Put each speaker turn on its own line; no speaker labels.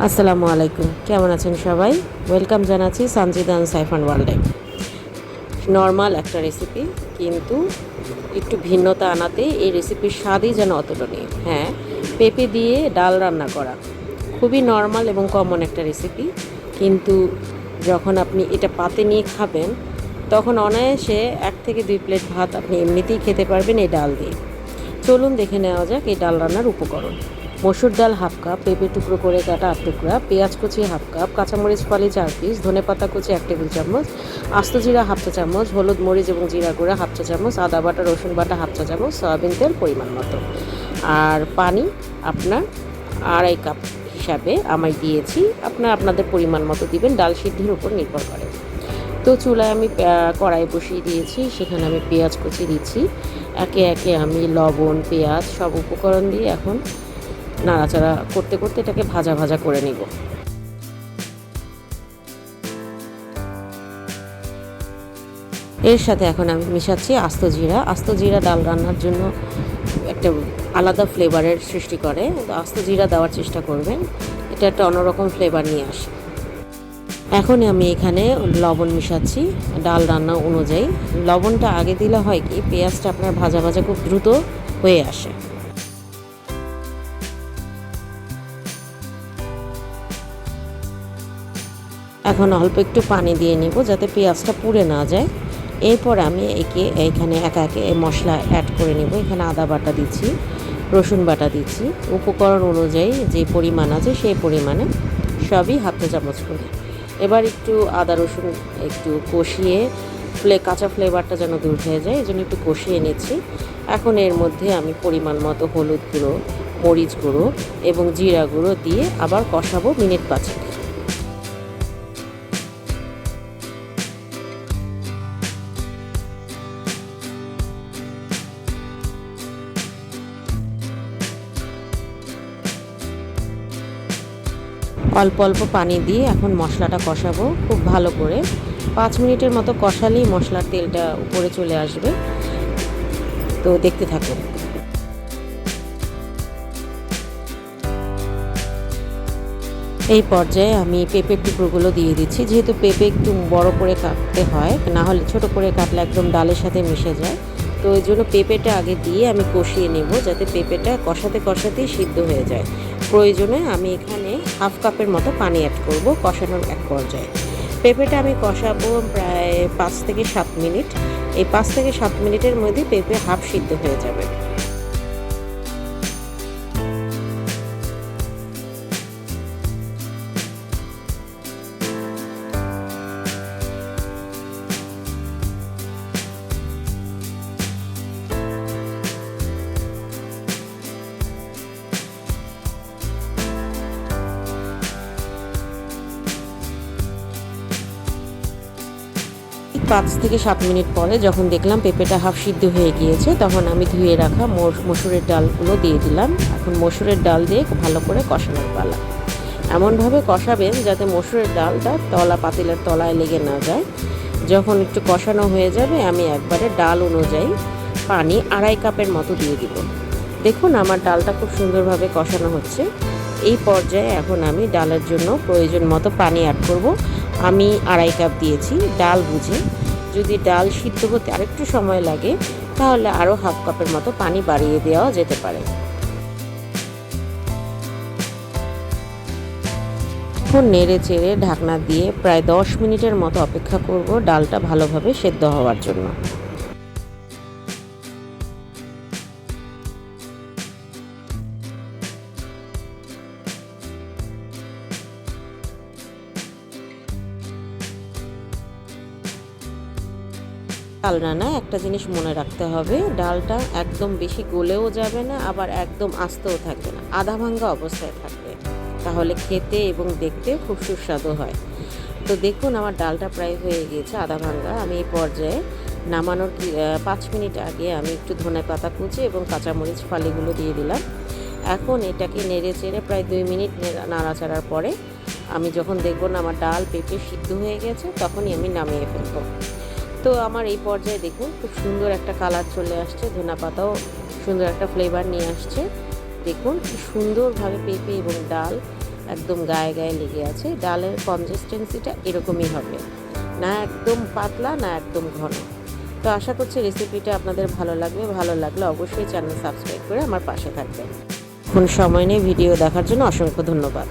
আসসালামু আলাইকুম, কেমন আছেন সবাই? ওয়েলকাম জানাচ্ছি সানজিদান সাইফান ওয়ার্ল্ডে। নর্মাল একটা রেসিপি, কিন্তু একটু ভিন্নতা আনাতে এই রেসিপির স্বাদই যেন অতুলনীয়। হ্যাঁ, পেঁপে দিয়ে ডাল রান্না করা খুবই নর্মাল এবং কমন একটা রেসিপি, কিন্তু যখন আপনি এটা পাতে নিয়ে খাবেন তখন অনায়াসে 1 থেকে 2 প্লেট ভাত আপনি এমনিতেই খেতে পারবেন এই ডাল দিয়ে। চলুন দেখে নেওয়া যাক এই ডাল রান্নার উপকরণ। মসুর ডাল হাফ কাপ, পেঁপে টুকরো করে কাটা 8 টুকরা, পেঁয়াজ কুচি হাফ কাপ, কাঁচামরিচ ফালি 4 পিস, ধনেপাতা কুচি 1 টেবিল চামচ, আস্ত জিরা হাফ চা চামচ, হলুদ মরিচ এবং জিরা গুঁড়া হাফ চা চামচ, আদা বাটা রসুন বাটা হাফ চা চামচ, সয়াবিন তেল পরিমাণ মতো, আর পানি আপনার 2.5 কাপ হিসাবে আমি দিয়েছি। আপনাদের পরিমাণ মতো দিবেন, ডাল সিদ্ধের উপর নির্ভর করে। তো চুলায় আমি কড়াই বসিয়ে দিয়েছি, সেখানে আমি পেঁয়াজ কুচি দিচ্ছি। একে একে আমি লবণ, পেঁয়াজ সব উপকরণ দিয়ে এখন নাড়াচাড়া করতে করতে এটাকে ভাজা ভাজা করে নিব। এর সাথে এখন আমি মিশাচ্ছি আস্ত জিরা। আস্ত জিরা ডাল রান্নার জন্য একটা আলাদা ফ্লেভারের সৃষ্টি করে, তো আস্ত জিরা দেওয়ার চেষ্টা করবেন, এটা একটা অন্যরকম ফ্লেভার নিয়ে আসে। এখন আমি এখানে লবণ মিশাচ্ছি ডাল রান্না অনুযায়ী। লবণটা আগে দিলে হয় কি, পেঁয়াজটা আপনার ভাজা ভাজা খুব দ্রুত হয়ে আসে। এখন অল্প একটু পানি দিয়ে নিব যাতে পেঁয়াজটা পুড়ে না যায়। এরপর আমি এখানে একা একে মশলা অ্যাড করে নিব। এখানে আদা বাটা দিচ্ছি, রসুন বাটা দিচ্ছি, উপকরণ অনুযায়ী যে পরিমাণ আছে সেই পরিমাণে সবই হাফ চা চামচ করে। এবার একটু আদা রসুন একটু কষিয়ে কাঁচা ফ্লেভারটা যেন দূর হয়ে যায়, এই জন্য একটু কষিয়ে নিচ্ছি। এখন এর মধ্যে আমি পরিমাণ মতো হলুদ গুঁড়ো, মরিচ গুঁড়ো এবং জিরা গুঁড়ো দিয়ে আবার কষাবো মিনিট 5। অল্প অল্প পানি দিয়ে এখন মশলাটা কষাবো খুব ভালো করে। 5 মিনিটের মতো কষালেই মশলার তেলটা উপরে চলে আসবে, তো দেখতে থাকুন। এই পর্যায়ে আমি পেঁপের টুকরোগুলো দিয়ে দিচ্ছি। যেহেতু পেঁপে একটু বড় করে কাটতে হয়, না হলে ছোট করে কাটলে একদম ডালের সাথে মিশে যায়, তো ওই জন্য পেঁপেটা আগে দিয়ে আমি কষিয়ে নেব যাতে পেঁপেটা কষাতে কষাতেই সিদ্ধ হয়ে যায়। প্রয়োজনে আমি এখানে হাফ কাপের মতো পানি অ্যাড করব কষানোর এক পর্যায়ে। পেঁপেটা আমি কষাবো প্রায় 5 থেকে 7 মিনিট। এই 5 থেকে 7 মিনিটের মধ্যে পেঁপে হাফ সিদ্ধ হয়ে যাবে। পাঁচ থেকে 7 মিনিট পরে যখন দেখলাম পেঁপেটা হাফ সিদ্ধ হয়ে গিয়েছে, তখন আমি ধুয়ে রাখা মসুরের ডালগুলো দিয়ে দিলাম। এখন মসুরের ডাল দিয়ে ভালো করে কষানোর পালা। এমনভাবে কষাবেন যাতে মসুরের ডালটা পাতিলের তলায় লেগে না যায়। যখন একটু কষানো হয়ে যাবে, আমি একবারে ডাল অনুযায়ী পানি 2.5 কাপের মতো দিয়ে দিব। দেখুন আমার ডালটা খুব সুন্দরভাবে কষানো হচ্ছে। এই পর্যায়ে এখন আমি ডালের জন্য প্রয়োজন মতো পানি অ্যাড করব। আমি 2.5 কাপ দিয়েছি, ডাল বুঝে। যদি ডাল সিদ্ধ হতে আরেকটু সময় লাগে তাহলে আরও হাফ কাপের মতো পানি বাড়িয়ে দেওয়া যেতে পারে। এখন নেড়ে চেড়ে ঢাকনা দিয়ে প্রায় 10 মিনিটের মতো অপেক্ষা করব ডালটা ভালোভাবে সেদ্ধ হওয়ার জন্য। ডাল রান্নায় একটা জিনিস মনে রাখতে হবে, ডালটা একদম বেশি গলেও যাবে না, আবার একদম আস্তেও থাকবে না, আধা ভাঙ্গা অবস্থায় থাকবে, তাহলে খেতে এবং দেখতে খুব সুস্বাদু হয়। তো দেখুন আমার ডালটা প্রায় হয়ে গিয়েছে আধা ভাঙ্গা। আমি এই পর্যায়ে নামানোর 5 মিনিট আগে আমি একটু ধনেপাতা কুচি এবং কাঁচামরিচ ফালিগুলো দিয়ে দিলাম। এখন এটাকে নেড়ে চেড়ে প্রায় 2 মিনিট নাড়াচাড়ার পরে আমি যখন দেখবো না আমার ডাল পেঁপে সিদ্ধ হয়ে গেছে, তখনই আমি নামিয়ে ফেলবো। তো আমার এই পর্যায়ে দেখুন খুব সুন্দর একটা কালার চলে আসছে, ধনেপাতাও সুন্দর একটা ফ্লেভার নিয়ে আসছে। দেখুন কি সুন্দরভাবে পেঁপে এবং ডাল একদম গায়ে গায়ে লেগে আছে। ডালের কনসিস্টেন্সিটা এরকমই হবে, না একদম পাতলা না একদম ঘন। তো আশা করছি রেসিপিটা আপনাদের ভালো লাগবে। ভালো লাগলে অবশ্যই চ্যানেল সাবস্ক্রাইব করে আমার পাশে থাকবেন। এখন সময় নিয়ে ভিডিও দেখার জন্য অসংখ্য ধন্যবাদ।